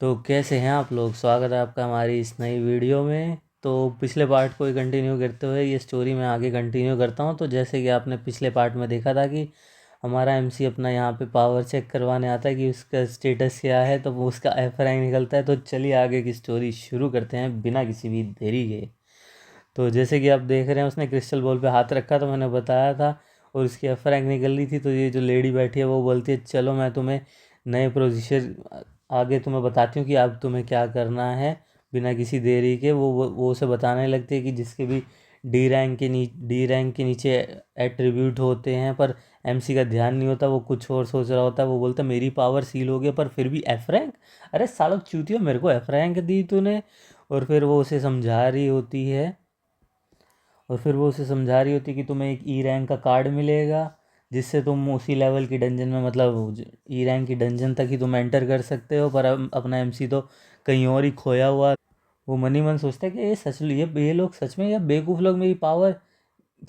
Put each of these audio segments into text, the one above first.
तो कैसे हैं आप लोग। स्वागत है आपका हमारी इस नई वीडियो में। तो पिछले पार्ट को ही कंटिन्यू करते हुए ये स्टोरी मैं आगे कंटिन्यू करता हूँ। तो जैसे कि आपने पिछले पार्ट में देखा था कि हमारा एमसी अपना यहाँ पे पावर चेक करवाने आता है कि उसका स्टेटस क्या है, तो वो उसका एफ रैंक निकलता है। तो चलिए आगे की स्टोरी शुरू करते हैं बिना किसी भी देरी के। तो जैसे कि आप देख रहे हैं उसने क्रिस्टल बॉल पे हाथ रखा, तो मैंने बताया था, और उसकी एफ रैंक निकल रही थी। तो ये जो लेडी बैठी है वो बोलती है चलो मैं तुम्हें नए प्रोसीजर आगे तुम्हें बताती हूँ कि अब तुम्हें क्या करना है। बिना किसी देरी के वो उसे बताने लगती है कि जिसके भी डी रैंक के नीचे एट्रीब्यूट होते हैं पर एमसी का ध्यान नहीं होता, वो कुछ और सोच रहा होता है। वो बोलता है मेरी पावर सील हो गई पर फिर भी एफ रैंक, अरे सालों चूतिया मेरे को एफ रैंक दी तूने। और फिर वो उसे समझा रही होती है कि तुम्हें एक ई रैंक का कार्ड मिलेगा, जिससे तुम उसी लेवल की डंजन में, मतलब ई रैंक की डंजन तक ही तुम एंटर कर सकते हो। पर अपना एमसी तो कहीं और ही खोया हुआ। वो मनी मन सोचता है कि ये लोग सच में, या बेवकूफ़ लोग मेरी पावर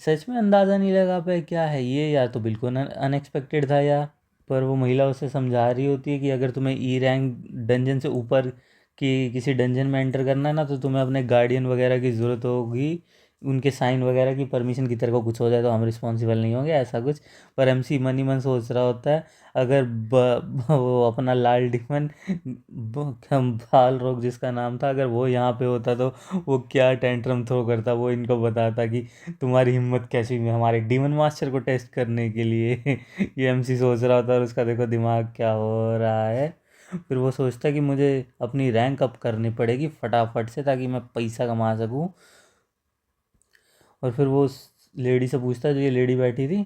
सच में अंदाज़ा नहीं लगा पाए, क्या है ये, या तो बिल्कुल अनएक्सपेक्टेड था या। पर वो महिला उसे समझा रही होती है कि अगर तुम्हें ई रैंक डंजन से ऊपर की किसी डंजन में एंटर करना है ना, तो तुम्हें अपने गार्डियन वगैरह की ज़रूरत होगी, उनके साइन वगैरह की परमिशन की तरह को कुछ हो जाए तो हम रिस्पॉन्सिबल नहीं होंगे, ऐसा कुछ। पर एमसी मन ही मन सोच रहा होता है अगर वो अपना लाल डिमन बाल रोग जिसका नाम था, अगर वो यहाँ पे होता तो वो क्या टेंट्रम थ्रो करता, वो इनको बताता कि तुम्हारी हिम्मत कैसी हुई हमारे डीमन मास्टर को टेस्ट करने के लिए। ये एमसी सोच रहा होता है, और उसका देखो दिमाग क्या हो रहा है। फिर वो सोचता है कि मुझे अपनी रैंक अप करनी पड़ेगी फटाफट से, ताकि मैं पैसा कमा सकूं। और फिर वो उस लेडी से पूछता है, जो ये लेडी बैठी थी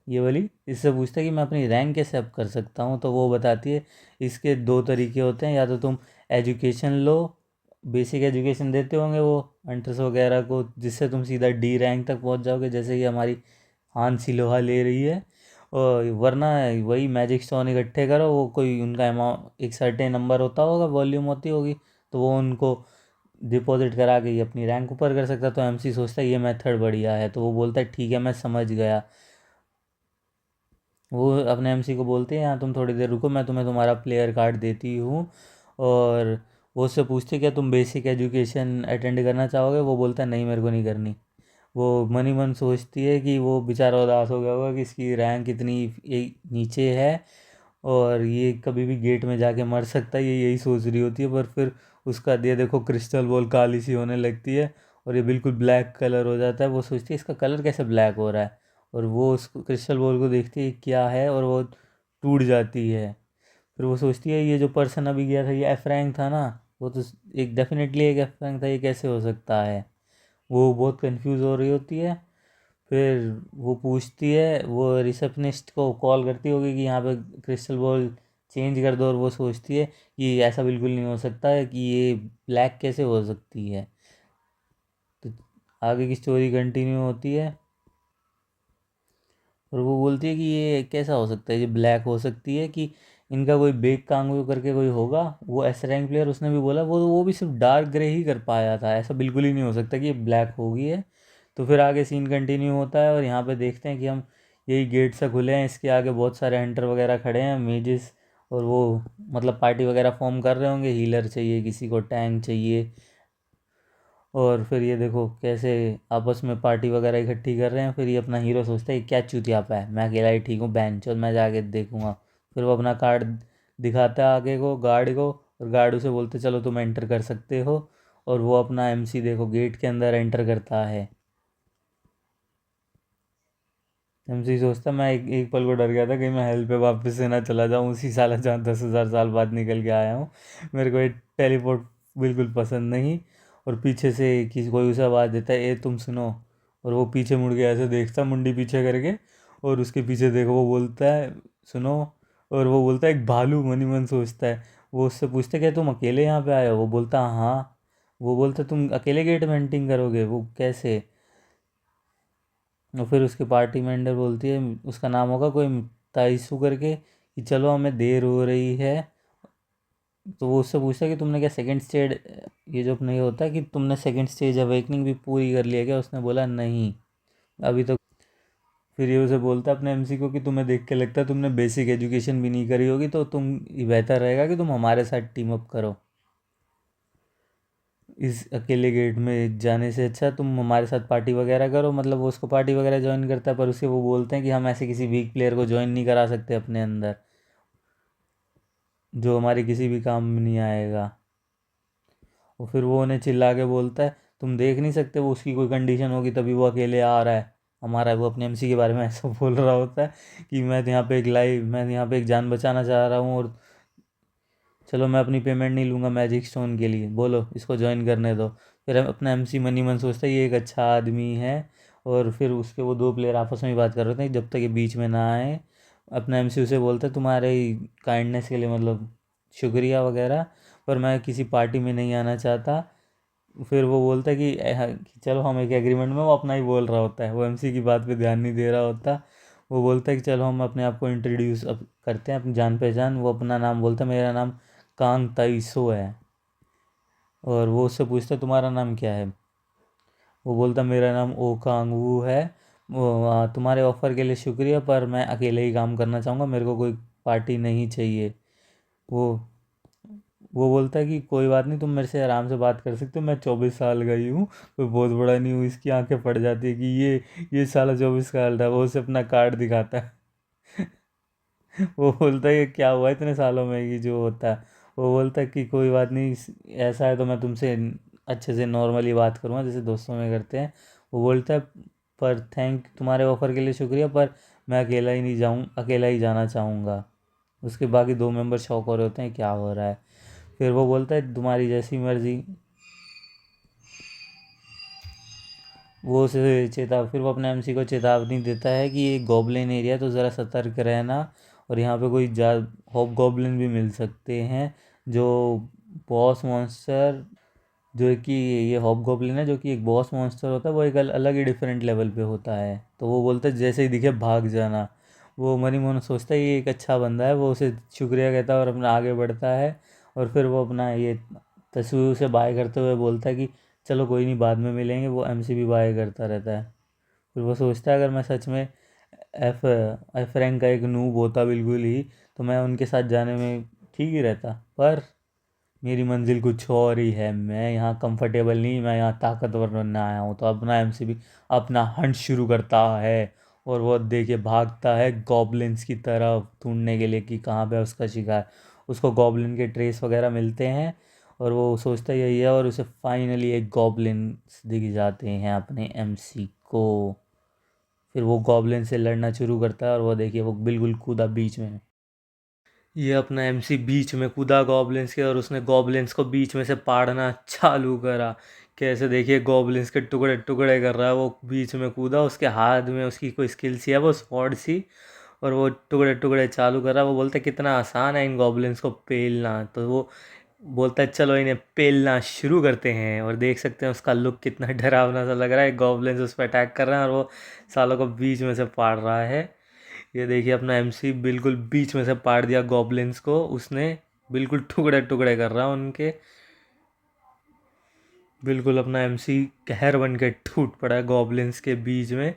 ये वाली, इससे पूछता है कि मैं अपनी रैंक कैसे अप कर सकता हूँ। तो वो बताती है इसके दो तरीके होते हैं, या तो तुम एजुकेशन लो, बेसिक एजुकेशन देते होंगे वो एंट्रेंस वगैरह को, जिससे तुम सीधा डी रैंक तक पहुँच जाओगे, जैसे कि हमारी हांसी लोहा ले रही है। और वरना वही मैजिक स्टोन इकट्ठे करो, वो कोई उनका अमाउंट एक सर्टेन नंबर होता होगा, वॉल्यूम होती होगी, तो वो उनको डिपॉजिट करा के ये अपनी रैंक ऊपर कर सकता है। तो एमसी सोचता है ये मेथड बढ़िया है, तो वो बोलता है ठीक है मैं समझ गया। वो अपने एमसी को बोलते हैं यहाँ तुम थोड़ी देर रुको, मैं तुम्हें तुम्हारा प्लेयर कार्ड देती हूँ। और वो उससे पूछती है क्या तुम बेसिक एजुकेशन अटेंड करना चाहोगे। वो बोलता है नहीं मेरे को नहीं करनी। वो मनी मन सोचती है कि वो बेचारा उदास हो गया होगा कि इसकी रैंक इतनी नीचे है, और ये कभी भी गेट में जाके मर सकता है, ये यही सोच रही होती है। पर फिर उसका ये देखो क्रिस्टल बॉल काली सी होने लगती है, और ये बिल्कुल ब्लैक कलर हो जाता है। वो सोचती है इसका कलर कैसे ब्लैक हो रहा है, और वो उस क्रिस्टल बॉल को देखती है क्या है, और वो टूट जाती है। फिर वो सोचती है ये जो पर्सन अभी गया था ये एफ रैंक था ना, वो तो एक डेफिनेटली एक एफ रैंक था, ये कैसे हो सकता है। वो बहुत कंफ्यूज हो रही होती है। फिर वो पूछती है, वो रिसेप्शनिस्ट को कॉल करती होगी कि यहाँ पे क्रिस्टल बॉल चेंज कर दो, और वो सोचती है कि ऐसा बिल्कुल नहीं हो सकता है, कि ये ब्लैक कैसे हो सकती है। तो आगे की स्टोरी कंटिन्यू होती है, और वो बोलती है कि ये कैसा हो सकता है, ये ब्लैक हो सकती है कि इनका कोई बेक कांगू करके कोई होगा। वो एस रैंक प्लेयर उसने भी बोला वो भी सिर्फ डार्क ग्रे ही कर पाया था, ऐसा बिल्कुल ही नहीं हो सकता कि ये ब्लैक होगी है। तो फिर आगे सीन कंटिन्यू होता है, और यहाँ पे देखते हैं कि हम यही गेट से खुले हैं, इसके आगे बहुत सारे हंटर वगैरह खड़े हैं, मेजिस, और वो मतलब पार्टी वगैरह फॉर्म कर रहे होंगे, हीलर चाहिए किसी को, टैंक चाहिए। और फिर ये देखो कैसे आपस में पार्टी वगैरह इकट्ठी कर रहे हैं। फिर ये अपना हीरो सोचता है क्या चूतियापा है, मैं अकेला ही ठीक हूँ बहन चल, मैं जाके देखूंगा। फिर वो अपना कार्ड दिखाता है आगे को गार्ड को, और गार्ड उसे बोलते चलो तुम एंटर कर सकते हो। और वो अपना एमसी देखो गेट के अंदर एंटर करता है। एमसी सोचता मैं एक पल को डर गया था कहीं मैं हेल पे वापस से ना चला जाऊँ, उसी साल जहाँ 10,000 साल बाद निकल के आया हूँ। मेरे को ये टेलीपोर्ट बिल्कुल पसंद नहीं। और पीछे से किसी कोई उसे आवाज़ देता है ए तुम सुनो। और वो पीछे मुड़ के ऐसे देखता मुंडी पीछे करके, और उसके पीछे देखो वो बोलता है सुनो। और वो बोलता है एक भालू, मनी मन सोचता है। वो उससे पूछता है क्या तुम अकेले यहाँ पे आए हो। वो बोलता हाँ। वो बोलता तुम अकेले गेट में हंटिंग करोगे, वो कैसे। और फिर उसकी पार्टी मेंबर बोलती है, उसका नाम होगा कोई ताइसू करके, कि चलो हमें देर हो रही है। तो वो उससे पूछता है कि तुमने क्या सेकंड स्टेज, ये जो अपने ये होता है कि तुमने सेकंड स्टेज अवेकनिंग भी पूरी कर लिया क्या। उसने बोला नहीं अभी तो। फिर ये उसे बोलता है अपने एमसी को कि तुम्हें देख के लगता है तुमने बेसिक एजुकेशन भी नहीं करी होगी, तो तुम बेहतर रहेगा कि तुम हमारे साथ टीम अप करो। इस अकेले गेट में जाने से अच्छा तुम हमारे साथ पार्टी वगैरह करो। मतलब वो उसको पार्टी वगैरह ज्वाइन करता है, पर उसके वो बोलते हैं कि हम ऐसे किसी वीक प्लेयर को ज्वाइन नहीं करा सकते अपने अंदर, जो हमारे किसी भी काम में नहीं आएगा। और फिर वो उन्हें चिल्ला के बोलता है तुम देख नहीं सकते, वो उसकी कोई कंडीशन होगी तभी वो अकेले आ रहा है हमारा। वो अपने एमसी के बारे में ऐसा बोल रहा होता है कि मैं यहाँ पे एक जान बचाना चाह रहा हूँ, और चलो मैं अपनी पेमेंट नहीं लूँगा मैजिक स्टोन के लिए, बोलो इसको ज्वाइन करने दो। फिर अपना एमसी मनी मन सोचता है ये एक अच्छा आदमी है। और फिर उसके वो दो प्लेयर आपस में ही बात कर रहे थे जब तक ये बीच में ना आए। अपना एमसी उसे बोलता है तुम्हारे काइंडनेस के लिए मतलब शुक्रिया वगैरह, पर मैं किसी पार्टी में नहीं आना चाहता। फिर वो बोलता है कि चलो हम एक एग्रीमेंट में, वो अपना ही बोल रहा होता है, वो एमसी की बात पे ध्यान नहीं दे रहा होता। वो बोलता है कि चलो हम अपने आप को इंट्रोड्यूस अब करते हैं, अपनी जान पहचान। वो अपना नाम बोलता है मेरा नाम कांग ताइसो है। और वो उससे पूछता है तुम्हारा नाम क्या है। वो बोलता मेरा नाम ओ कांग वू है। तुम्हारे ऑफ़र के लिए शुक्रिया, पर मैं अकेले ही काम करना चाहूँगा, मेरे को कोई पार्टी नहीं चाहिए। वो वो बोलता है कि कोई बात नहीं, तुम मेरे से आराम से बात कर सकते हो, मैं 24 साल का ही हूँ, कोई बहुत बड़ा नहीं हूँ। इसकी आंखें पड़ जाती है कि ये साला 24 साल था। वो उसे अपना कार्ड दिखाता है। वो बोलता है कि क्या हुआ इतने सालों में कि जो होता है। वो बोलता है कि कोई बात नहीं, ऐसा है तो मैं तुमसे अच्छे से नॉर्मली बात करूँगा जैसे दोस्तों में करते हैं। वो बोलता है पर तुम्हारे ऑफ़र के लिए शुक्रिया, पर मैं अकेला ही जाना चाहूँगा। उसके बाकी दो मेंबर शौक हो रहे होते हैं क्या हो रहा है। फिर वो बोलता है तुम्हारी जैसी मर्जी। फिर वो अपने एमसी को चेतावनी देता है कि ये गॉब्लिन एरिया है तो ज़रा सतर्क रहना, और यहाँ पे कोई जा हॉब गॉब्लिन भी मिल सकते हैं, जो बॉस मॉन्स्टर जो कि ये हॉब गॉब्लिन है जो कि एक बॉस मॉन्स्टर होता है, वो एक अलग ही डिफरेंट लेवल पे होता है। तो वो बोलता है जैसे ही दिखे भाग जाना। वो मनी मोन सोचता है ये एक अच्छा बंदा है, वो उसे शुक्रिया कहता है और अपना आगे बढ़ता है। और फिर वो अपना ये तस्वीर से बाय करते हुए बोलता है कि चलो कोई नहीं बाद में मिलेंगे। वो एमसी भी बाय करता रहता है। फिर वो सोचता है अगर मैं सच में एफ एफ रैंक का एक नूब होता बिल्कुल ही, तो मैं उनके साथ जाने में ठीक ही रहता, पर मेरी मंजिल कुछ और ही है। मैं यहाँ कंफर्टेबल नहीं, मैं यहाँ ताकतवर बनना आया हूँ। तो अपना एमसी भी अपना हंट शुरू करता है, और वो देखिए भागता है गॉब्लिन्स की तरफ ढूंढने के लिए कि कहाँ पे है उसका शिकार। उसको गॉब्लिन के ट्रेस वगैरह मिलते हैं, और वो सोचता यही है, और उसे फाइनली एक गॉब्लिन्स दिख जाते हैं अपने एमसी को। फिर वो गॉब्लिन से लड़ना शुरू करता है, और वो देखिए वो बिल्कुल कूदा बीच में। ये अपना एमसी बीच में कूदा गॉब्लिन्स के, और उसने गॉब्लिन्स को बीच में से पाड़ना चालू करा। कैसे देखिए गॉब्लिन्स के टुकड़े टुकड़े कर रहा है। वो बीच में कूदा, उसके हाथ में उसकी कोई स्किल सी है वो स्वॉर्ड सी, और वो टुकड़े टुकड़े चालू कर रहा है। वो बोलता है कितना आसान है इन गॉब्लिन्स को पेलना। तो वो बोलता है चलो इन्हें पेलना शुरू करते हैं। और देख सकते हैं उसका लुक कितना डरावना सा लग रहा है। गॉब्लिन्स उस पर अटैक कर रहे हैं, और वो सालों को बीच में से पाड़ रहा है। ये देखिए अपना एमसी बिल्कुल बीच में से पाड़ दिया गॉब्लिन्स को उसने। बिल्कुल टुकड़े टुकड़े कर रहा है उनके। बिल्कुल अपना एमसी कहर बन के टूट पड़ा है गॉब्लिन्स के बीच में,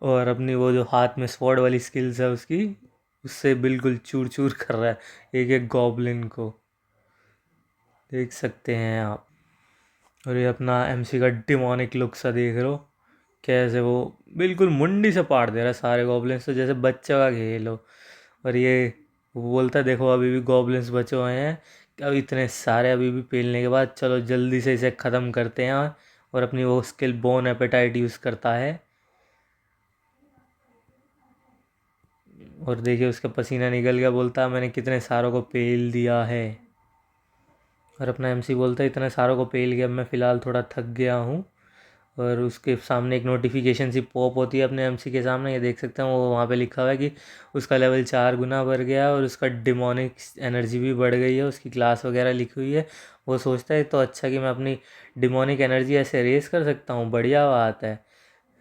और अपनी वो जो हाथ में स्वॉर्ड वाली स्किल्स है उसकी, उससे बिल्कुल चूर चूर कर रहा है एक एक गॉब्लिन को, देख सकते हैं आप। और ये अपना एमसी का डिमोनिक लुक सा देख रहे हो, कैसे वो बिल्कुल मुंडी से पाड़ दे रहा है सारे गॉब्लिन्स, तो जैसे बच्चे का खेल हो। और ये वो बोलता है देखो अभी भी गॉब्लिन्स बचे हुए हैं, अब इतने सारे अभी भी पेलने के बाद चलो जल्दी से इसे ख़त्म करते हैं। और अपनी वो स्किल बोन एपेटाइट यूज़ करता है, और देखिए उसका पसीना निकल गया। बोलता है मैंने कितने सारों को पेल दिया है। और अपना एमसी बोलता है इतने सारों को पेल गया, मैं फ़िलहाल थोड़ा थक गया हूँ। और उसके सामने एक नोटिफिकेशन सी पॉप होती है अपने एमसी के सामने, ये देख सकते हैं वो वहाँ पे लिखा हुआ है कि उसका लेवल 4 गुना बढ़ गया, और उसका डिमोनिक एनर्जी भी बढ़ गई है। उसकी क्लास वगैरह लिखी हुई है। वो सोचता है तो अच्छा कि मैं अपनी डिमोनिक एनर्जी ऐसे रेस कर सकता हूँ, बढ़िया बात है।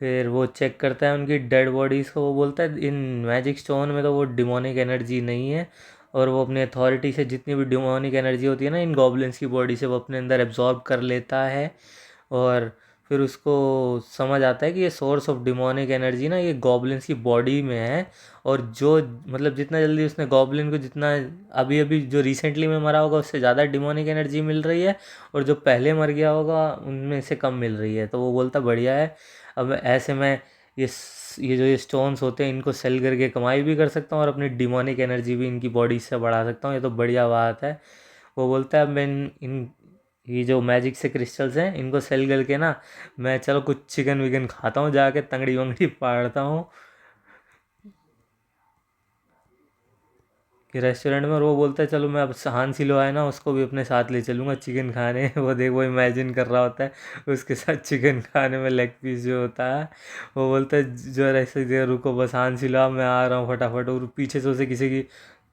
फिर वो चेक करता है उनकी डेड बॉडीज़ को। वो बोलता है इन मैजिक स्टोन में तो वो डिमोनिक एनर्जी नहीं है, और वो अपनी अथॉरिटी से जितनी भी डिमोनिक एनर्जी होती है ना इन गॉब्लिन्स की बॉडी से, वो अपने अंदर एब्जॉर्ब कर लेता है। और फिर उसको समझ आता है कि ये सोर्स ऑफ डिमोनिक एनर्जी ना ये गॉब्लिन्स की बॉडी में है। और जो मतलब जितना जल्दी उसने गॉब्लिन को जितना अभी अभी जो रिसेंटली में मरा होगा उससे ज़्यादा डिमोनिक एनर्जी मिल रही है, और जो पहले मर गया होगा उनमें से कम मिल रही है। तो वो बोलता बढ़िया है, अब ऐसे मैं ये जो ये स्टोन्स होते हैं इनको सेल करके कमाई भी कर सकता हूँ और अपनी डिमोनिक एनर्जी भी इनकी बॉडी से बढ़ा सकता हूँ, ये तो बढ़िया बात है। वो बोलता है अब मैं इन ये जो मैजिक से क्रिस्टल्स हैं इनको सेल करके ना मैं चलो कुछ चिकन विकन खाता हूँ जाके, तंगड़ी वंगड़ी फाड़ता हूँ कि रेस्टोरेंट में। और वो बोलता है चलो मैं अब हान सिलो है ना उसको भी अपने साथ ले चलूँगा चिकन खाने वो देख वो इमेजिन कर रहा होता है उसके साथ चिकन खाने में लेग पीस जो होता है। वो बोलता है जो ऐसे देर रुको बस हान सिलो मैं आ रहा हूँ फटाफट। और पीछे से उसे किसी की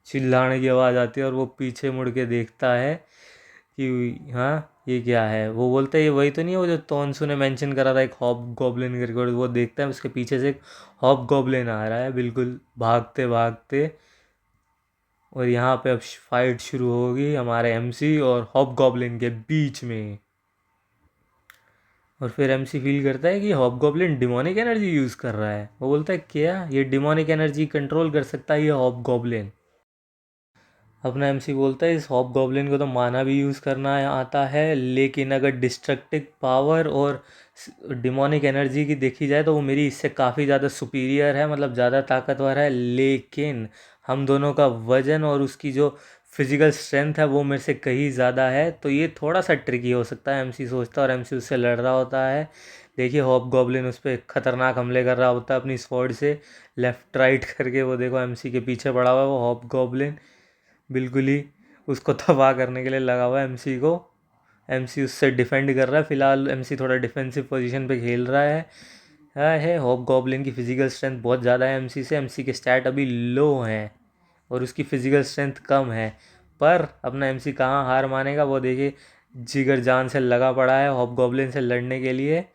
चिल्लाने की आवाज़ आती है और वो पीछे मुड़ के देखता है कि हाँ ये क्या है। वो बोलता है ये वही तो नहीं है वो जो तोनसू ने मेंशन करा था एक हॉब गॉब्लिन करके। और वो देखता है उसके पीछे से एक हॉब गॉब्लिन आ रहा है बिल्कुल भागते भागते। और यहाँ पे अब फाइट शुरू होगी हमारे एमसी और हॉब गॉब्लिन के बीच में। और फिर एमसी फील करता है कि hob goblin demonic energy use कर रहा है। वो बोलता है क्या ये डिमोनिक एनर्जी कंट्रोल कर सकता है ये हॉब गॉब्लिन। अपना एमसी बोलता है इस हॉब गॉब्लिन को तो माना भी यूज़ करना आता है, लेकिन अगर डिस्ट्रक्टिव पावर और डिमोनिक एनर्जी की देखी जाए तो वो मेरी इससे काफ़ी ज़्यादा सुपीरियर है, मतलब ज़्यादा ताकतवर है। लेकिन हम दोनों का वजन और उसकी जो फिजिकल स्ट्रेंथ है वो मेरे से कहीं ज़्यादा है, तो ये थोड़ा सा ट्रिकी हो सकता है एमसी सोचता है। और एमसी उससे लड़ रहा होता है। देखिए हॉब गॉब्लिन उस पर खतरनाक हमले कर रहा होता है अपनी स्वॉर्ड से लेफ़्ट राइट करके। वो देखो एमसी के पीछे पड़ा हुआ है वो हॉब गॉब्लिन बिल्कुल ही उसको तबाह करने के लिए लगा हुआ है एमसी को। एमसी उससे डिफेंड कर रहा है, फिलहाल एमसी थोड़ा डिफेंसिव पोजीशन पे खेल रहा है हॉब गॉब्लिन की फिजिकल स्ट्रेंथ बहुत ज़्यादा है एमसी से, एमसी के स्टैट अभी लो हैं और उसकी फिजिकल स्ट्रेंथ कम है। पर अपना एमसी कहाँ हार मानेगा वो देखिए, जिगर जान से लगा पड़ा है हॉब गॉब्लिन से लड़ने के लिए।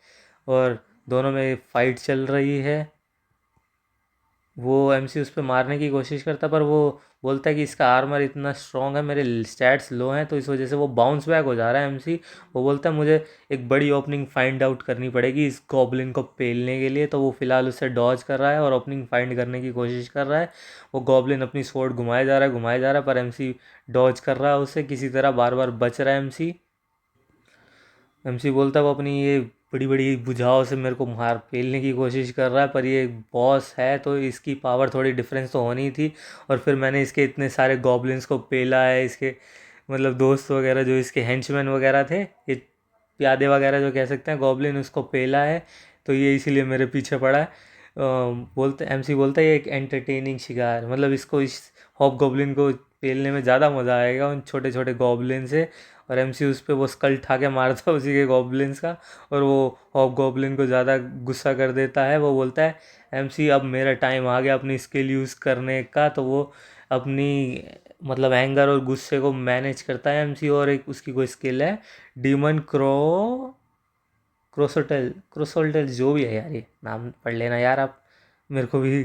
और दोनों में फाइट चल रही है। वो एमसी उस पर मारने की कोशिश करता है पर वो बोलता है कि इसका आर्मर इतना स्ट्रॉन्ग है मेरे स्टैट्स लो हैं, तो इस वजह से वो बाउंस बैक हो जा रहा है एमसी। वो बोलता है मुझे एक बड़ी ओपनिंग फाइंड आउट करनी पड़ेगी इस गॉब्लिन को पेलने के लिए। तो वो फिलहाल उससे डॉज कर रहा है और ओपनिंग फाइंड करने की कोशिश कर रहा है। वो गॉब्लिन अपनी स्वॉर्ड घुमाया जा रहा है घुमाया जा रहा है पर एमसी डॉज कर रहा है उससे किसी तरह, बार बार बच रहा है एमसी। एमसी बोलता है वो अपनी ये बड़ी बड़ी भुजाओं से मेरे को मार पेलने की कोशिश कर रहा है, पर ये बॉस है तो इसकी पावर थोड़ी डिफरेंस तो होनी थी। और फिर मैंने इसके इतने सारे गॉब्लिन्स को पेला है, इसके मतलब दोस्त वगैरह जो इसके हेंचमैन वगैरह थे, ये प्यादे वगैरह जो कह सकते हैं गॉब्लिन, उसको पेला है तो ये इसीलिए मेरे पीछे पड़ा है। बोलते एमसी बोलता है ये एक एंटरटेनिंग शिकार, मतलब इसको इस हॉब गॉब्लिन को पेलने में ज़्यादा मज़ा आएगा उन छोटे छोटे गॉब्लिन से। और एमसी उस पर वो स्कल ठा के मारता है उसी के गॉब्लिन्स का, और वो हॉब गॉब्लिन को ज़्यादा गुस्सा कर देता है। वो बोलता है एमसी अब मेरा टाइम आ गया अपनी स्किल यूज़ करने का। तो वो अपनी मतलब एंगर और गुस्से को मैनेज करता है एमसी। और एक उसकी कोई स्किल है डीमन क्रोसोटेल क्रोसोल्टेल जो भी है यार, ये नाम पढ़ लेना यार आप, मेरे को भी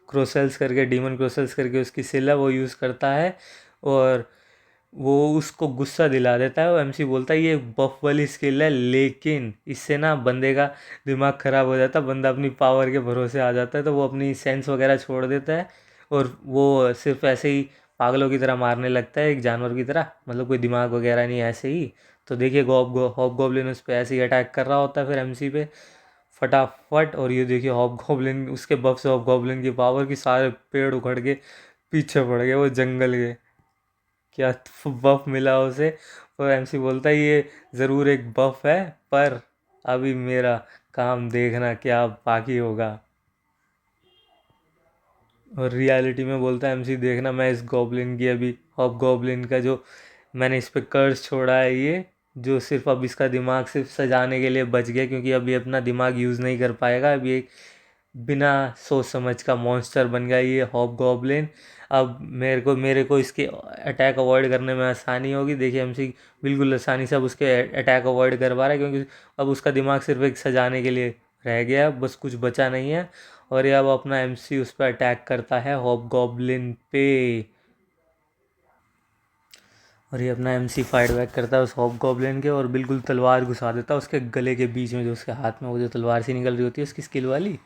क्रोसेल्स करके डीमन क्रोसेल्स करके उसकी स्किल है वो यूज़ करता है। और वो उसको गुस्सा दिला देता है। वो एमसी बोलता है ये बफ वाली स्किल है लेकिन इससे ना बंदे का दिमाग ख़राब हो जाता है, बंदा अपनी पावर के भरोसे आ जाता है तो वो अपनी सेंस वगैरह छोड़ देता है। और वो सिर्फ ऐसे ही पागलों की तरह मारने लगता है एक जानवर की तरह, मतलब कोई दिमाग वगैरह नहीं ऐसे ही। तो देखिए हॉब गॉब्लिन उस पर ऐसे ही अटैक कर रहा होता है फिर एमसी पे फटाफट। और ये देखिए हॉब गॉब्लिन उसके बफ से हॉब गॉब्लिन की पावर की सारे पेड़ उखड़ के पीछे पड़ गए वो जंगल के, क्या बफ मिला उसे। और एमसी बोलता है ये ज़रूर एक बफ है पर अभी मेरा काम देखना क्या बाकी होगा। और रियलिटी में बोलता है एमसी देखना मैं इस गॉब्लिन की अभी हॉब गॉब्लिन का जो मैंने इस पे कर्ज छोड़ा है ये जो सिर्फ अब इसका दिमाग सिर्फ सजाने के लिए बच गया, क्योंकि अभी अपना दिमाग यूज़ नहीं कर पाएगा, अभी एक बिना सोच समझ का मॉन्स्टर बन गया ये हॉब गॉब्लिन। अब मेरे को इसके अटैक अवॉइड करने में आसानी होगी। देखिए एमसी बिल्कुल आसानी से अब उसके अटैक अवॉइड कर पा रहा है, क्योंकि अब उसका दिमाग सिर्फ एक सजाने के लिए रह गया है, बस कुछ बचा नहीं है। और ये अब अपना एमसी उस पर अटैक करता है हॉब गॉब्लिन पे। और ये अपना एमसी फाइट बैक करता है उस हॉब गॉब्लिन के, और बिल्कुल तलवार घुसा देता है उसके गले के बीच में, जो उसके हाथ में वो जो तलवार सी निकल रही होती है उसकी स्किल वाली।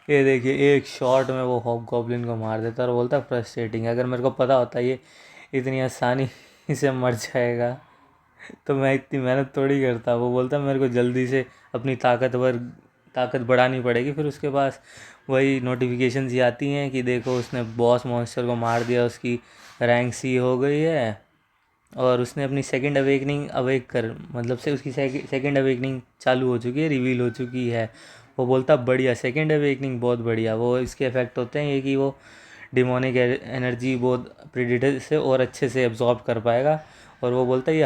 ये देखिए एक शॉट में वो हॉब गॉब्लिन को मार देता है और बोलता है फ्रस्ट्रेटिंग, अगर मेरे को पता होता ये इतनी आसानी से मर जाएगा तो मैं इतनी मेहनत थोड़ी करता। वो बोलता मेरे को जल्दी से अपनी ताकत बढ़ानी पड़ेगी। फिर उसके पास वही नोटिफिकेशंस ही आती हैं कि देखो उसने बॉस मॉन्स्टर को मार दिया, उसकी रैंक सी हो गई है, और उसने अपनी सेकंड अवेकनिंग अवेक कर मतलब से उसकी सेकंड अवेकनिंग चालू हो चुकी है, रिवील हो चुकी है। वो बोलता बढ़िया, सेकंड अवेकनिंग बहुत बढ़िया। वो इसके इफ़ेक्ट होते हैं ये कि वो डिमोनिक एनर्जी बहुत प्रेडिटर से और अच्छे से एब्जॉर्ब कर पाएगा। और वो बोलता है ये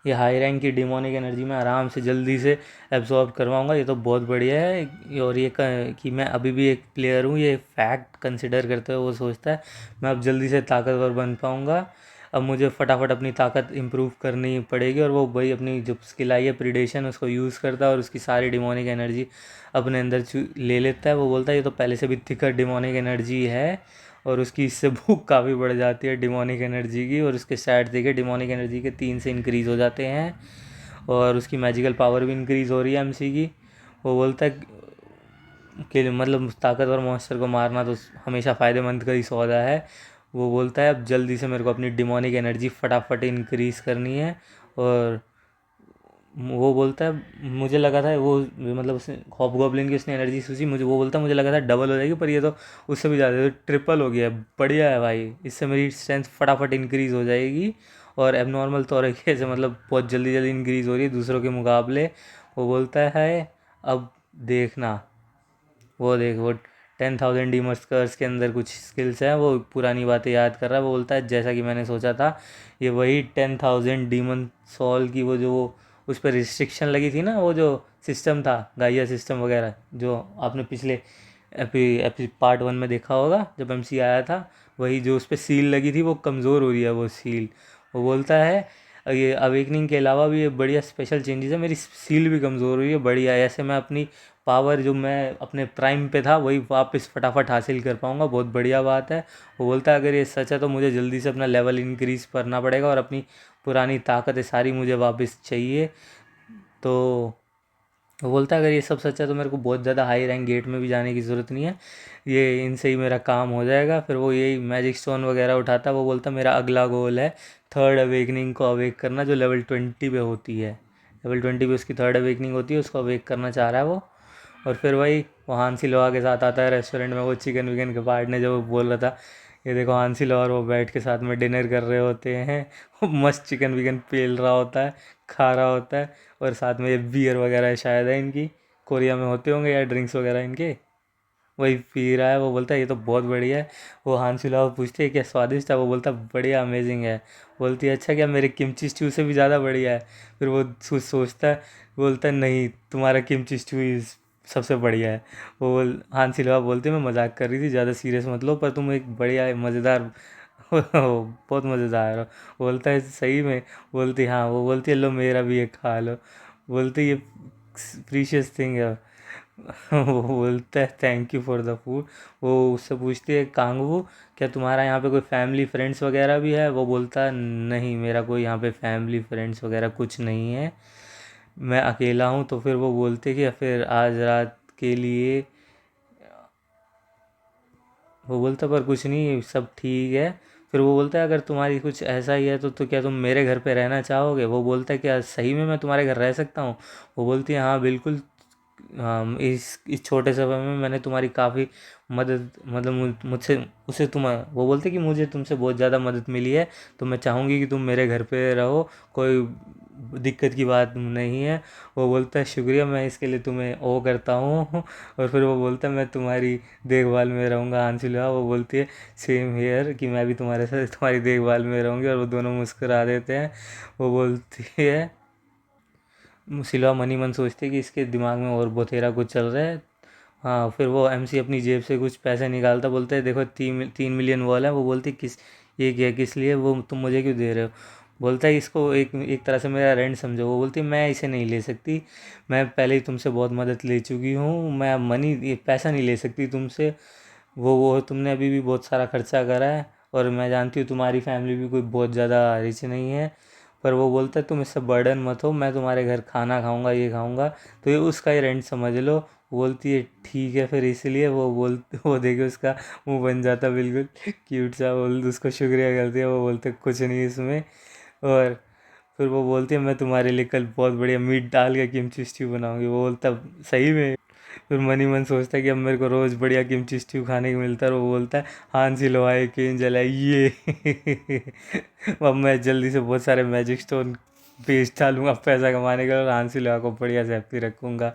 हाई रैंक की डिमोनिक एनर्जी में आराम से जल्दी से एब्जॉर्ब करवाऊंगा, ये तो बहुत बढ़िया है। और कि मैं अभी भी एक प्लेयर हूँ, ये फैक्ट कंसिडर करते हुए वो सोचता है मैं अब जल्दी से ताकतवर बन पाऊँगा, अब मुझे फटाफट अपनी ताकत इम्प्रूव करनी पड़ेगी। और वो भाई अपनी जो स्किल आई है प्रीडेशन उसको यूज़ करता है और उसकी सारी डिमोनिक एनर्जी अपने अंदर ले लेता है। वो बोलता है ये तो पहले से भी थिकर डिमोनिक एनर्जी है, और उसकी इससे भूख काफ़ी बढ़ जाती है डिमोनिक एनर्जी की। और उसके स्टैट्स देखिए डिमोनिक एनर्जी के 3 से इंक्रीज़ हो जाते हैं, और उसकी मैजिकल पावर भी इंक्रीज़ हो रही है एमसी की। वो बोलता है कि मतलब ताकतवर मॉन्स्टर को मारना तो हमेशा फ़ायदेमंद का ही सौदा है। वो बोलता है अब जल्दी से मेरे को अपनी डिमोनिक एनर्जी फटाफट इंक्रीज़ करनी है। और वो बोलता है मुझे लगा था वो मतलब उसने हॉबगॉब्लिन की उसने एनर्जी सोची, मुझे वो बोलता है मुझे लगा था डबल हो जाएगी, पर ये तो उससे भी ज़्यादा तो ट्रिपल हो गया है। बढ़िया है भाई, इससे मेरी स्ट्रेंथ फटाफट इंक्रीज़ हो जाएगी, और एबनॉर्मल तरीके से मतलब बहुत जल्दी जल्दी इंक्रीज़ हो रही है दूसरों के मुकाबले। वो बोलता है अब देखना, वो देख वो 10,000 डीमर्स कर्स के अंदर कुछ स्किल्स हैं, वो पुरानी बातें याद कर रहा है। वो बोलता है जैसा कि मैंने सोचा था, ये वही 10,000 डीमन सोल की वो जो वो उस पर रिस्ट्रिक्शन लगी थी ना, वो जो सिस्टम था गाइया सिस्टम वगैरह, जो आपने पिछले पार्ट 1 में देखा होगा जब एमसी आया था, वही जो उस पर सील लगी थी वो कमज़ोर हो रही है वो सील। वो बोलता है ये अवेकनिंग के अलावा भी ये बढ़िया स्पेशल चेंजेस है, मेरी सील भी कमज़ोर हुई है, बढ़िया ऐसे मैं अपनी पावर जो मैं अपने प्राइम पे था वही वापस फटाफट हासिल कर पाऊँगा, बहुत बढ़िया बात है। वो बोलता है अगर ये सच है तो मुझे जल्दी से अपना लेवल इंक्रीज़ करना पड़ेगा, और अपनी पुरानी ताकतें सारी मुझे वापस चाहिए। तो वो बोलता है अगर ये सब सच है तो मेरे को बहुत ज़्यादा हाई रैंक गेट में भी जाने की ज़रूरत नहीं है, ये इनसे ही मेरा काम हो जाएगा। फिर वो यही मैजिक स्टोन वगैरह उठाता है। वो बोलता है मेरा अगला गोल है थर्ड अवेकनिंग को अवेक करना, जो लेवल 20 पे होती है। लेवल 20 पे उसकी थर्ड अवेकनिंग होती है, उसको अवेक करना चाह रहा है वो। और फिर वही वो हांसी लोहा के साथ आता है रेस्टोरेंट में, वो चिकन विकन के पार्टनर जो वो बोल रहा था, ये देखो हांसी लोहा और वो बैठ के साथ में डिनर कर रहे होते हैं। वो मस्त चिकन विकन पेल रहा होता है, खा रहा होता है, और साथ में ये बियर वगैरह शायद है इनकी, कोरिया में होते होंगे या ड्रिंक्स वगैरह इनके, वही पी रहा है। वो बोलता है ये तो बहुत बढ़िया है। वो हांसुला वो पूछते है क्या स्वादिष्ट है, वो बोलता है बढ़िया अमेजिंग है। बोलती है अच्छा क्या मेरे किमची स्ट्यू से भी ज़्यादा बढ़िया है। फिर वो सोचता है, बोलता है नहीं तुम्हारा किमची स्ट्यू इज सबसे बढ़िया है। हांसिलवा बोलती है मैं मजाक कर रही थी, ज़्यादा सीरियस मत लो, पर तुम एक बढ़िया मज़ेदार बहुत मज़ेदार हो। बोलता है सही में, बोलती हाँ, वो बोलती है लो मेरा भी एक खा लो, बोलती ये प्रीशियस थिंग है। वो बोलता है thank you for the food. वो उससे पूछती है कांगू क्या तुम्हारा यहाँ पे कोई फैमिली फ्रेंड्स वगैरह भी है। वो बोलता है नहीं मेरा कोई यहाँ पे फैमिली फ्रेंड्स वगैरह कुछ नहीं है, मैं अकेला हूँ। तो फिर वो बोलते कि फिर आज रात के लिए, वो बोलता पर कुछ नहीं सब ठीक है। फिर वो बोलता है अगर तुम्हारी कुछ ऐसा ही है तो क्या तुम मेरे घर पे रहना चाहोगे। वो बोलता है क्या सही में मैं तुम्हारे घर रह सकता हूँ। वो बोलती है हाँ बिल्कुल। हाँ इस छोटे समय में मैंने तुम्हारी काफ़ी मदद मतलब मुझसे उसे तुम वो बोलते कि मुझे तुमसे बहुत ज़्यादा मदद मिली है, तो मैं चाहूँगी कि तुम मेरे घर पे रहो, कोई दिक्कत की बात नहीं है। वो बोलता है शुक्रिया मैं इसके लिए तुम्हें ओ करता हूँ। और फिर वो बोलता है मैं तुम्हारी देखभाल में रहूँगा आंसुलिया। वो बोलती है सेम हेयर कि मैं भी तुम्हारे साथ तुम्हारी देखभाल में रहूँगी, और वो दोनों मुस्कुरा देते हैं। वो बोलती है सिल्वा मनी मन सोचती है कि इसके दिमाग में और बथेरा कुछ चल रहा है। हाँ फिर वो एमसी अपनी जेब से कुछ पैसे निकालता, बोलते है देखो 3 मिलियन वॉल है। वो बोलती किस ये क्या किस लिए, वो तुम मुझे क्यों दे रहे हो। बोलता है इसको एक एक तरह से मेरा रेंट समझो। वो बोलती है मैं इसे नहीं ले सकती, मैं पहले ही तुमसे बहुत मदद ले चुकी हूँ, मैं ये पैसा नहीं ले सकती तुमसे। वो तुमने अभी भी बहुत सारा खर्चा करा है, और मैं जानती हूँ तुम्हारी फैमिली भी कोई बहुत ज़्यादा रिच नहीं है, पर वो बोलता है तुम इससे बर्डन मत हो, मैं तुम्हारे घर खाना खाऊंगा, ये खाऊंगा, तो ये उसका ही रेंट समझ लो। बोलती है ठीक है फिर, इसलिए वो देखे उसका मुंह बन जाता बिल्कुल क्यूट सा, बोल उसको शुक्रिया करती है, वो बोलते कुछ नहीं इसमें। और फिर वो बोलती है मैं तुम्हारे लिए कल बहुत बढ़िया मीट डाल के किमची स्ट्यू बनाऊंगी। वो बोलता सही में। फिर मन ही मन सोचता है कि अब मेरे को रोज़ बढ़िया किमची स्ट्यू खाने को मिलता है, और वो बोलता है हांसी लो आए केन जलाए ये अब मैं जल्दी से बहुत सारे मैजिक स्टोन बेच डालूंगा पैसा कमाने के लिए, और हांसी लोहा को बढ़िया से हैप्पी रखूँगा।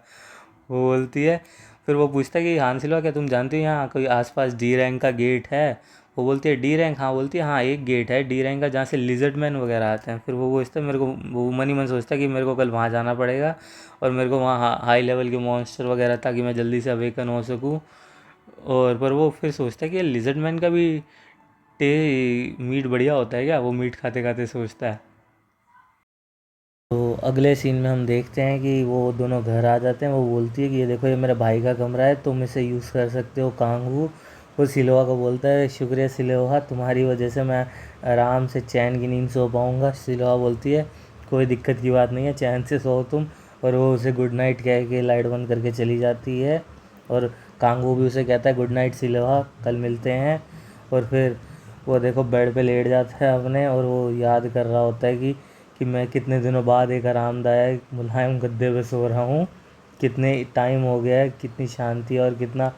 वो बोलती है, फिर वो पूछता है कि हाँ सिलवा क्या तुम जानती हो यहाँ कोई आसपास डी रैंक का गेट है? वो बोलती है डी रैंक, हाँ। बोलती है हाँ एक गेट है डी रैंक का जहाँ से लिजर्ड मैन वगैरह आते हैं। फिर वो पूछता है मेरे को, वो मन ही मन सोचता है कि मेरे को कल वहाँ जाना पड़ेगा, और मेरे को वहाँ हाई लेवल के मॉन्स्टर वगैरह ताकि मैं जल्दी से अवेकन हो सकूँ। और पर वो फिर सोचता है कि लिजर्ड मैन का भी मीट बढ़िया होता है क्या, वो मीट खाते खाते सोचता है। तो अगले सीन में हम देखते हैं कि वो दोनों घर आ जाते हैं। वो बोलती है कि ये देखो ये मेरे भाई का कमरा है, तुम इसे यूज़ कर सकते हो कांगू। वो सिलोहा को बोलता है शुक्रिया सिलोहा, तुम्हारी वजह से मैं आराम से चैन की नींद सो पाऊँगा। सिलोहा बोलती है कोई दिक्कत की बात नहीं है, चैन से सो तुम। और वो उसे गुड नाइट कह के लाइट बंद करके चली जाती है। और कांगू भी उसे कहता है गुड नाइट सिलोहा, कल मिलते हैं। और फिर वो देखो बेड पे लेट जाता है अपने, और वो याद कर रहा होता है कि मैं कितने दिनों बाद एक आरामदायक मुलायम गद्दे पे सो रहा हूँ, कितने टाइम हो गया है, कितनी शांति और कितना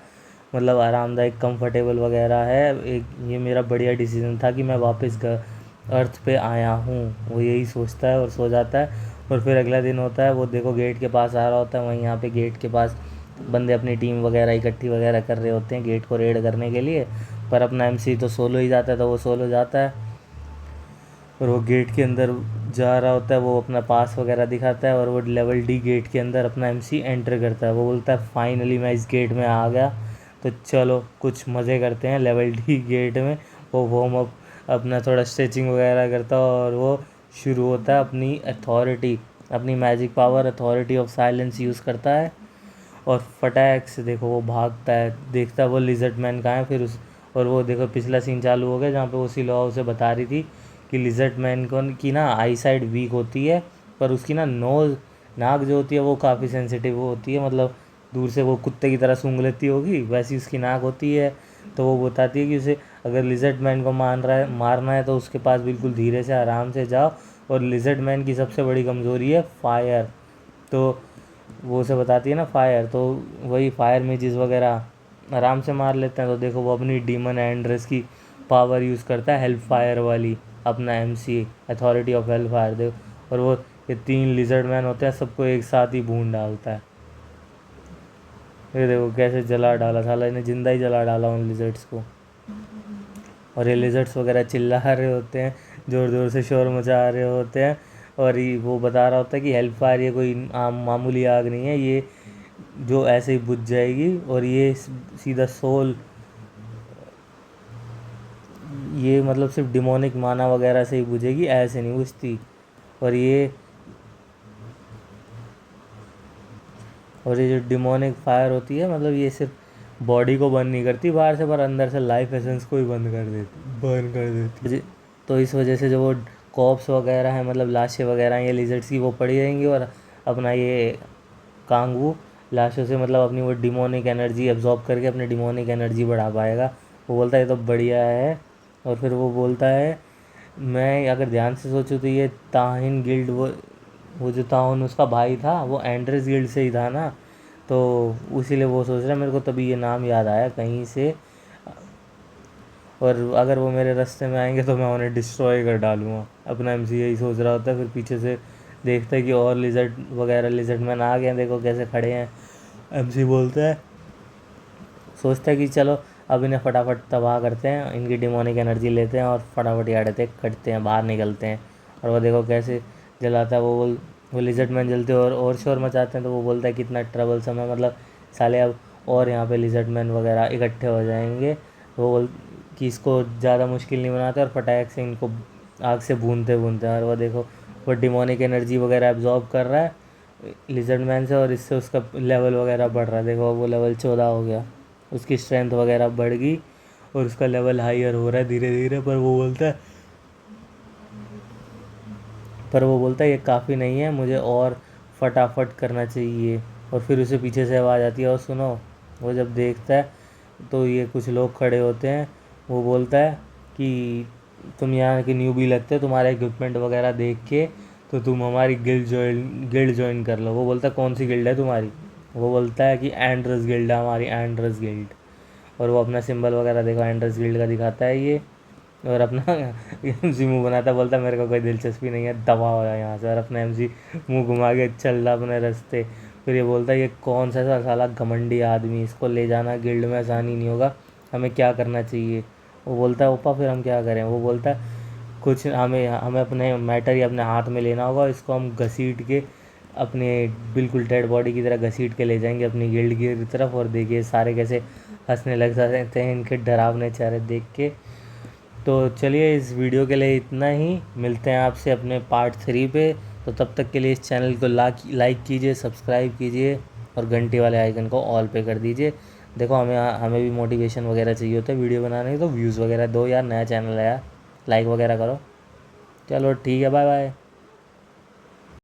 मतलब आरामदायक कंफर्टेबल वगैरह है। एक ये मेरा बढ़िया डिसीजन था कि मैं वापस अर्थ पे आया हूँ। वो यही सोचता है और सो जाता है। और फिर अगला दिन होता है, वो देखो गेट के पास आ रहा होता है, वहीं यहाँ पे गेट के पास बंदे अपनी टीम वगैरह इकट्ठी वगैरह कर रहे होते हैं गेट को रेड करने के लिए। पर अपना एमसी तो सोलो ही जाता है, तो वो सोलो जाता है। और वो गेट के अंदर जा रहा होता है, वो अपना पास वगैरह दिखाता है, और वो लेवल डी गेट के अंदर अपना एमसी एंटर करता है। वो बोलता है फाइनली मैं इस गेट में आ गया, तो चलो कुछ मज़े करते हैं लेवल डी गेट में। वो वार्म अप अपना थोड़ा स्ट्रेचिंग वगैरह करता है, और वो शुरू होता है अपनी अथॉरिटी, अपनी magic power authority of silence use करता है। और फटाक से देखो वो भागता है, देखता है वो लिजर्ड मैन कहाँ है। फिर उस और वो देखो पिछला सीन चालू हो गया जहाँ पे वो सिलोआ उसे बता रही थी कि लिजर्ड मैन को की ना आई साइड वीक होती है, पर उसकी ना नोज़ नाक जो होती है वो काफ़ी सेंसिटिव होती है, मतलब दूर से वो कुत्ते की तरह सूंघ लेती होगी वैसी उसकी नाक होती है। तो वो बताती है कि उसे अगर लिजर्ड मैन को मारना है तो उसके पास बिल्कुल धीरे से आराम से जाओ, और लिजर्ड मैन की सबसे बड़ी कमज़ोरी है फायर। तो वो उसे बताती है ना फायर, तो वही फायर मेजिस वगैरह आराम से मार लेते हैं। तो देखो वो अपनी डीमन एंड्रेस की पावर यूज़ करता है हेल्प फायर वाली, अपना MC authority of help fire देखो। और वो ये 3 लिजर्ड मैन होते हैं, सबको एक साथ ही भून डालता है। ये देखो कैसे जला डाला, साला इन्हें जिंदा ही जला डाला उन लिजर्ड्स को। और ये लिजर्ड्स वगैरह चिल्ला रहे होते हैं, ज़ोर ज़ोर से शोर मचा रहे होते हैं। और ये वो बता रहा होता है कि हेल्प फायर ये कोई आम मामूली आग नहीं है, ये जो ऐसे ही बुझ जाएगी, और ये सीधा सोल, ये मतलब सिर्फ डिमोनिक माना वगैरह से ही बुझेगी, ऐसे नहीं बुझती। और ये जो डिमोनिक फायर होती है, मतलब ये सिर्फ बॉडी को बर्न नहीं करती बाहर से, पर अंदर से लाइफ एसेंस को ही बर्न कर देती है। तो इस वजह से जो वो कॉप्स वगैरह हैं, मतलब लाशें वगैरह हैं ये लिजर्ड्स की, वो पड़ी रहेंगी, और अपना ये कांगू लाशों से मतलब अपनी वो डिमोनिक एनर्जी एब्जॉर्ब करके अपनी डिमोनिक एनर्जी बढ़ा पाएगा। वो बोलता है ये तो बढ़िया है। और फिर वो बोलता है मैं अगर ध्यान से सोचूं तो ये ताहिन गिल्ड, वो जो ताहुन उसका भाई था वो एंड्रेस गिल्ड से ही था ना, तो इसीलिए वो सोच रहा है, मेरे को तभी ये नाम याद आया कहीं से। और अगर वो मेरे रास्ते में आएंगे तो मैं उन्हें डिस्ट्रॉय कर डालूँगा, अपना एमसी यही सोच रहा होता है। फिर पीछे से देखता है कि और लिजर्ड वगैरह लिजर्ड मैन आ गए हैं, देखो कैसे खड़े हैं। एमसी बोलता है, सोचता है कि चलो अब इन्हें फटाफट तबाह करते हैं, इनकी डिमोनिक एनर्जी लेते हैं और फटाफट यहाँ से कटते हैं, बाहर निकलते हैं। और वो देखो कैसे जलाता है वो लिजर्ड मैन जलते हैं और शोर मचाते हैं। तो वो बोलता है कितना ट्रबल समय, मतलब साले अब और यहाँ पे लिजर्ड मैन वगैरह इकट्ठे हो जाएंगे। तो वो कि इसको ज़्यादा मुश्किल नहीं बनाते, और फटाक से इनको आग से भूनते भूनते हैं। और वो देखो वो डिमोनिक एनर्जी वगैरह एब्जॉर्ब कर रहा है लिजर्ड मैन से, और इससे उसका लेवल वगैरह बढ़ रहा है। देखो वो लेवल 14 हो गया, उसकी स्ट्रेंथ वगैरह बढ़ गई। और उसका लेवल हायर हो रहा है धीरे धीरे, पर वो बोलता है ये काफ़ी नहीं है, मुझे और फटाफट करना चाहिए। और फिर उसे पीछे से आवाज़ आती है, और सुनो। वो जब देखता है तो ये कुछ लोग खड़े होते हैं। वो बोलता है कि तुम यहाँ के न्यूबी लगते हो, तुम्हारा इक्विपमेंट वगैरह देख के तो तुम हमारी गिल्ड ज्वाइन कर लो। वो बोलता है कौन सी गिल्ड है तुम्हारी? वो बोलता है कि एंड्रस गिल्ड है हमारी, एंड्रस गिल्ड। और वो अपना सिंबल वगैरह देखो एंड्रस गिल्ड का दिखाता है ये, और अपना एमसी मुंह बनाता, बोलता मेरे को कोई दिलचस्पी नहीं है, दबा हो जाए यहाँ से। और अपना एमसी मुंह घुमा के चल रहा अपने रास्ते। फिर ये बोलता है ये कौन सा साला घमंडी आदमी, इसको ले जाना गिल्ड में आसानी नहीं होगा, हमें क्या करना चाहिए? वो बोलता है ओपा फिर हम क्या करें? वो बोलता है कुछ हमें हमें अपने मैटर ही अपने हाथ में लेना होगा, इसको हम घसीट के अपने बिल्कुल डेड बॉडी की तरह घसीट के ले जाएंगे अपनी गिल्ड की तरफ। और देखिए सारे कैसे हंसने लग जाते हैं इनके डरावने चेहरे देख के। तो चलिए इस वीडियो के लिए इतना ही, मिलते हैं आपसे अपने पार्ट 3 पे। तो तब तक के लिए इस चैनल को लाइक कीजिए, सब्सक्राइब कीजिए, और घंटी वाले आइकन को ऑल पे कर दीजिए। देखो हमें हमें भी मोटिवेशन वगैरह चाहिए होता है वीडियो बनाने की, तो व्यूज़ वगैरह दो यार, नया चैनल है यार, लाइक वगैरह करो। चलो ठीक है, बाय बाय।